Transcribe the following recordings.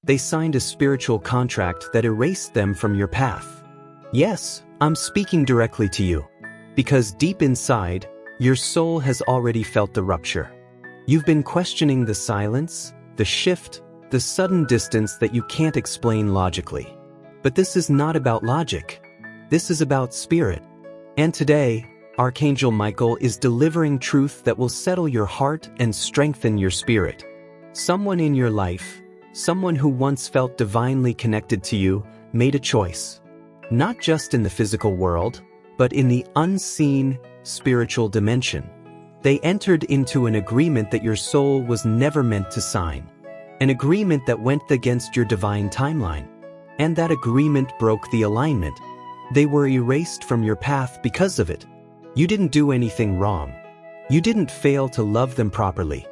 They signed a spiritual contract that erased them from your path. Yes, I'm speaking directly to you. Because deep inside, your soul has already felt the rupture. You've been questioning the silence, the shift, the sudden distance that you can't explain logically. But this is not about logic. This is about spirit. And today, Archangel Michael is delivering truth that will settle your heart and strengthen your spirit. Someone in your life, someone who once felt divinely connected to you, made a choice. Not just in the physical world, but in the unseen, spiritual dimension. They entered into an agreement that your soul was never meant to sign. An agreement that went against your divine timeline. And that agreement broke the alignment. They were erased from your path because of it. You didn't do anything wrong. You didn't fail to love them properly.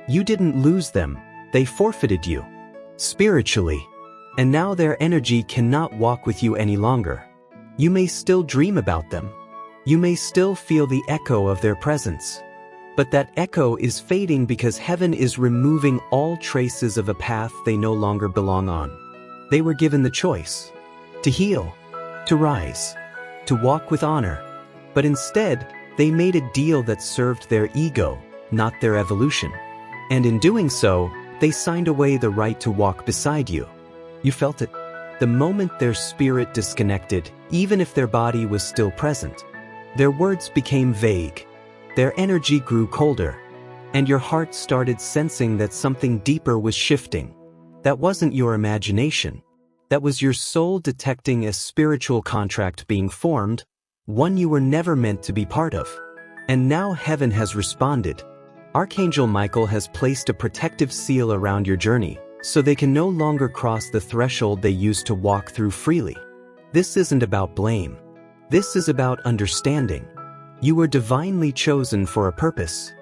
You didn't lose them, they forfeited you. Spiritually. And now their energy cannot walk with you any longer. You may still dream about them. You may still feel the echo of their presence. But that echo is fading because heaven is removing all traces of a path they no longer belong on. They were given the choice to heal, to rise, to walk with honor. But instead, they made a deal that served their ego, not their evolution. And in doing so, they signed away the right to walk beside you. You felt it. The moment their spirit disconnected, even if their body was still present. Their words became vague. Their energy grew colder. And your heart started sensing that something deeper was shifting. That wasn't your imagination. That was your soul detecting a spiritual contract being formed, one you were never meant to be part of. And now heaven has responded. Archangel Michael has placed a protective seal around your journey, so they can no longer cross the threshold they used to walk through freely. This isn't about blame. This is about understanding. You were divinely chosen for a purpose.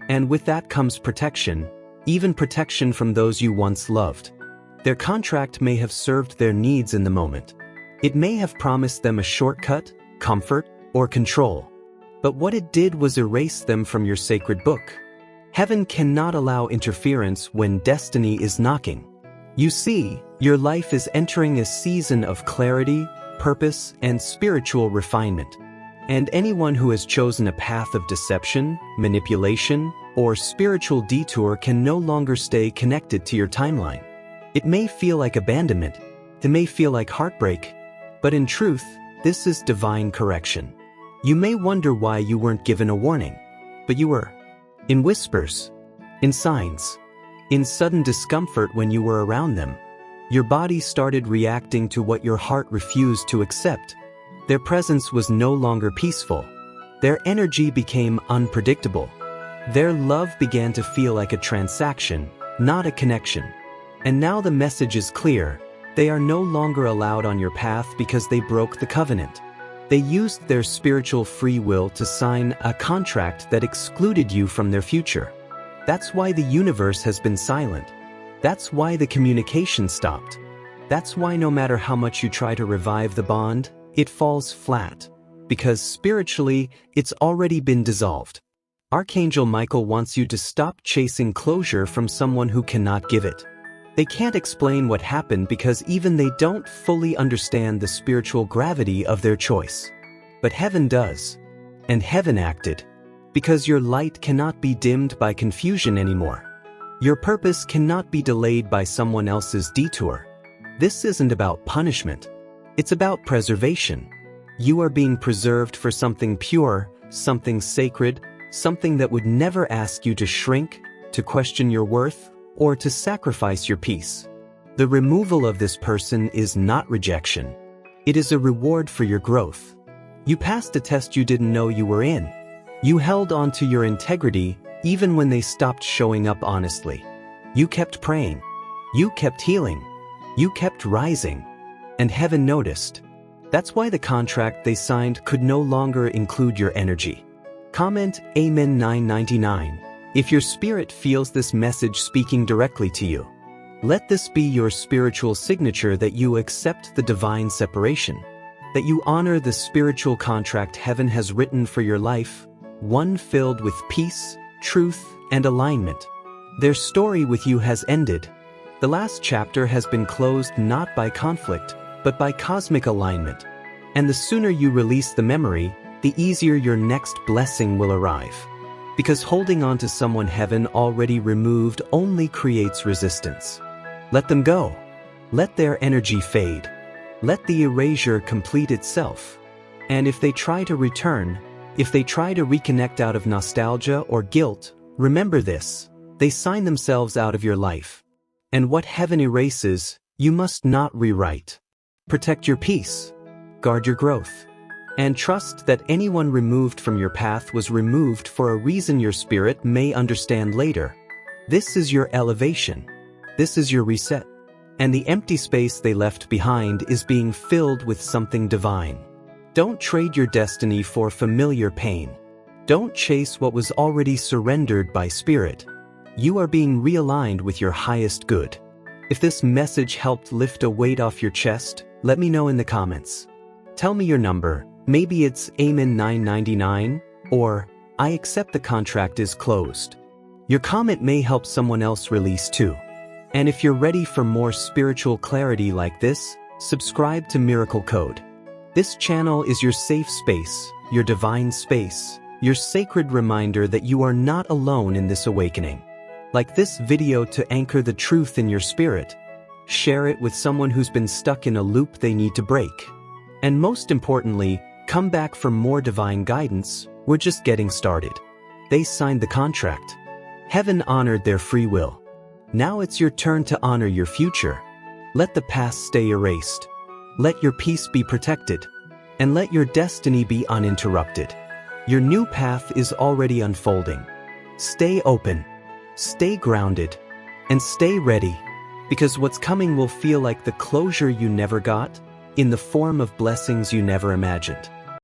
And with that comes protection, even protection from those you once loved. Their contract may have served their needs in the moment. It may have promised them a shortcut, comfort, or control. But what it did was erase them from your sacred book. Heaven cannot allow interference when destiny is knocking. You see, your life is entering a season of clarity, purpose, and spiritual refinement. And anyone who has chosen a path of deception, manipulation, or spiritual detour can no longer stay connected to your timeline. It may feel like abandonment, it may feel like heartbreak, but in truth, this is divine correction. You may wonder why you weren't given a warning, but you were. In whispers, in signs, in sudden discomfort when you were around them. Your body started reacting to what your heart refused to accept. Their presence was no longer peaceful. Their energy became unpredictable. Their love began to feel like a transaction, not a connection. And now the message is clear. They are no longer allowed on your path because they broke the covenant. They used their spiritual free will to sign a contract that excluded you from their future. That's why the universe has been silent. That's why the communication stopped. That's why no matter how much you try to revive the bond, it falls flat. Because spiritually, it's already been dissolved. Archangel Michael wants you to stop chasing closure from someone who cannot give it. They can't explain what happened because even they don't fully understand the spiritual gravity of their choice. But heaven does. And heaven acted. Because your light cannot be dimmed by confusion anymore. Your purpose cannot be delayed by someone else's detour. This isn't about punishment. It's about preservation. You are being preserved for something pure, something sacred, something that would never ask you to shrink, to question your worth, or to sacrifice your peace. The removal of this person is not rejection. It is a reward for your growth. You passed a test you didn't know you were in. You held on to your integrity even when they stopped showing up honestly. You kept praying. You kept healing. You kept rising. And heaven noticed. That's why the contract they signed could no longer include your energy. Comment Amen 999 if your spirit feels this message speaking directly to you. Let this be your spiritual signature that you accept the divine separation, that you honor the spiritual contract heaven has written for your life, one filled with peace, truth, and alignment. Their story with you has ended. The last chapter has been closed not by conflict, but by cosmic alignment. And the sooner you release the memory, the easier your next blessing will arrive. Because holding on to someone heaven already removed only creates resistance. Let them go. Let their energy fade. Let the erasure complete itself. And if they try to return, if they try to reconnect out of nostalgia or guilt, remember this: they sign themselves out of your life. And what heaven erases, you must not rewrite. Protect your peace. Guard your growth. And trust that anyone removed from your path was removed for a reason your spirit may understand later. This is your elevation. This is your reset. And the empty space they left behind is being filled with something divine. Don't trade your destiny for familiar pain. Don't chase what was already surrendered by spirit. You are being realigned with your highest good. If this message helped lift a weight off your chest, let me know in the comments. Tell me your number. Maybe it's Amen 999, or I accept the contract is closed. Your comment may help someone else release too. And if you're ready for more spiritual clarity like this, subscribe to Miracle Code. This channel is your safe space, your divine space, your sacred reminder that you are not alone in this awakening. Like this video to anchor the truth in your spirit. Share it with someone who's been stuck in a loop they need to break. And most importantly, come back for more divine guidance. We're just getting started. They signed the contract. Heaven honored their free will. Now it's your turn to honor your future. Let the past stay erased. Let your peace be protected. And let your destiny be uninterrupted. Your new path is already unfolding. Stay open. Stay grounded. And stay ready. Because what's coming will feel like the closure you never got, in the form of blessings you never imagined.